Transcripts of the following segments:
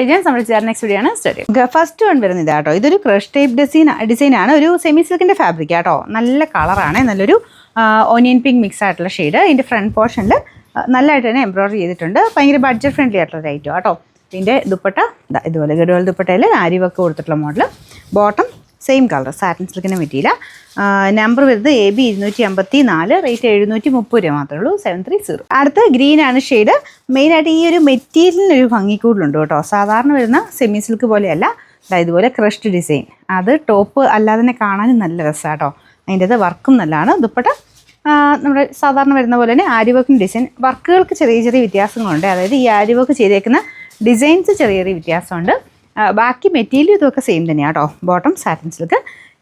നമ്മുടെ next video ആണ് study. First one വരുന്നത് ഇതാട്ടോ. ഇതൊരു ക്രഷ് ടൈപ്പ് ഡിസൈനാണ്. ഒരു സെമി സിൽക്കിൻ്റെ ഫാബ്രിക് ആട്ടോ. നല്ല കളറാണ്. നല്ലൊരു ഓനിയൻ പിങ്ക് മിക്സ് ആയിട്ടുള്ള ഷെയ്ഡ്. ഇതിൻ്റെ ഫ്രണ്ട് പോർഷനിൽ നല്ലതായിട്ട് തന്നെ എംബ്രോയിഡറി ചെയ്തിട്ടുണ്ട്. ഭയങ്കര ബഡ്ജറ്റ് ഫ്രണ്ട്ലി ആയിട്ടുള്ള റേറ്റും ആട്ടോ. ഇതിൻ്റെ ദുപ്പട്ട ഇതുപോലെ ഗഡുവൽ ദുപ്പട്ടയിൽ ആരി വർക്ക് കൊടുത്തിട്ടുള്ള model. Bottom same colour satin സിൽക്കിൻ്റെ മെറ്റീരിയൽ. നമ്പർ വരുന്നത് AB 254, റേറ്റ് 730 രൂപ മാത്രമേ ഉള്ളൂ. 730. അടുത്ത ഗ്രീൻ ആണ് ഷെയ്ഡ്. മെയിനായിട്ട് ഈ ഒരു മെറ്റീരിയലിനൊരു ഭംഗിക്കൂടുലുണ്ട് കേട്ടോ. സാധാരണ വരുന്ന സെമി സിൽക്ക് പോലെയല്ല. ഇതുപോലെ ക്രഷ്ഡ് ഡിസൈൻ. അത് ടോപ്പ് അല്ലാതെ തന്നെ കാണാനും നല്ല രസമാണ് കേട്ടോ. അതിൻ്റെത് വർക്കും നല്ലതാണ്. ദുപ്പട്ട നമ്മുടെ സാധാരണ വരുന്ന പോലെ തന്നെ ആരി വർക്കിൻ്റെ ഡിസൈൻ. വർക്കുകൾക്ക് ചെറിയ ചെറിയ വ്യത്യാസങ്ങളുണ്ട്. അതായത് ഈ ആരി വർക്ക് ചെയ്തേക്കുന്ന ഡിസൈൻസ് ചെറിയ ചെറിയ വ്യത്യാസമുണ്ട്. ബാക്കി മെറ്റീരിയൽ ഇതൊക്കെ സെയിം തന്നെയാണ് കേട്ടോ. Bottom satin silk.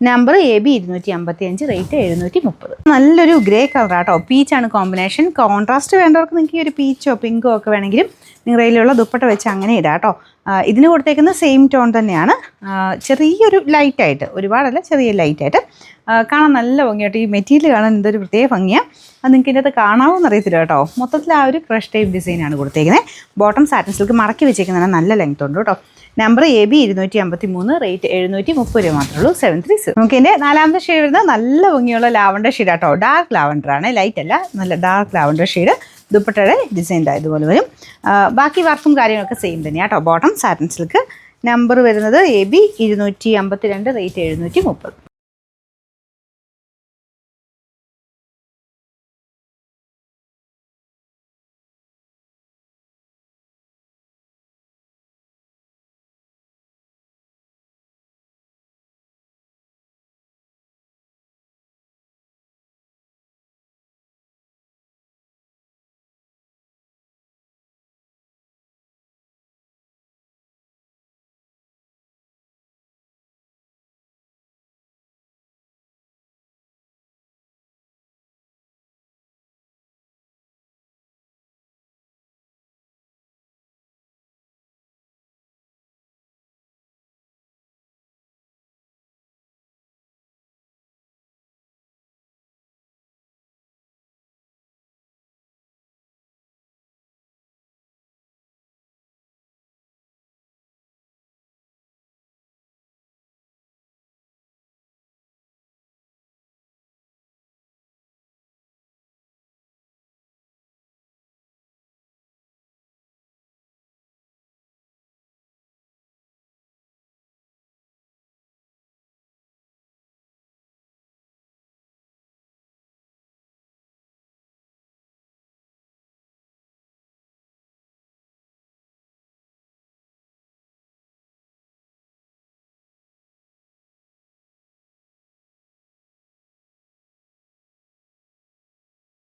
Number AB 255, rate 730. നല്ലൊരു ഗ്രേ കളറാട്ടോ. പീച്ചാണ് കോമ്പിനേഷൻ. കോൺട്രാസ്റ്റ് വേണ്ടവർക്ക് നിങ്ങൾക്ക് ഈ ഒരു പീച്ചോ പിങ്കോ ഒക്കെ വേണമെങ്കിലും നിങ്ങളുടെ കയ്യിലുള്ള ദുപ്പട്ട വെച്ച് അങ്ങനെ ഇടാം കേട്ടോ. ഇതിന് കൊടുത്തേക്കുന്ന സെയിം ടോൺ തന്നെയാണ്. ചെറിയൊരു ലൈറ്റായിട്ട്, ഒരുപാടല്ല, ചെറിയ ലൈറ്റായിട്ട് കാണാൻ നല്ല ഭംഗിയായിട്ട്. ഈ മെറ്റീരിയൽ കാണാൻ എന്തൊരു പ്രത്യേക ഭംഗിയാണ്. അത് നിങ്ങൾക്ക് ഇതിൻ്റെ അകത്ത് കാണാമെന്ന് അറിയത്തില്ല കേട്ടോ. മൊത്തത്തിൽ ആ ഒരു ക്രഷ് ടൈപ്പ് ഡിസൈനാണ് കൊടുത്തേക്കുന്നത്. ബോട്ടം സാറ്റിൻ സിൽക്ക് മടക്കി വെച്ചേക്കുന്നതാണ്. നല്ല ലെങ്ത് ഉണ്ട് കേട്ടോ. നമ്പർ AB 253, റേറ്റ് 730 രൂപ മാത്രമേ ഉള്ളൂ. 730. നമുക്ക് ഇതിൻ്റെ നാലാമത്തെ ഷെയ്ഡ് വരുന്നത് നല്ല ഭംഗിയുള്ള ലാവണ്ടർ ഷെയ്ഡ് ആട്ടോ. ഡാർക്ക് ലാവണ്ടർ ആണ്, ലൈറ്റ് അല്ല, നല്ല ഡാർക്ക് ലാവണ്ടർ ഷെയ്ഡ്. ദുപ്പട്ടയുടെ ഡിസൈൻ ഇതുപോലെ വരും. ബാക്കി വർക്കും കാര്യങ്ങളൊക്കെ സെയിം തന്നെയാണ് കേട്ടോ. Bottom satin silk. നമ്പർ വരുന്നത് AB 252, റേറ്റ് 730.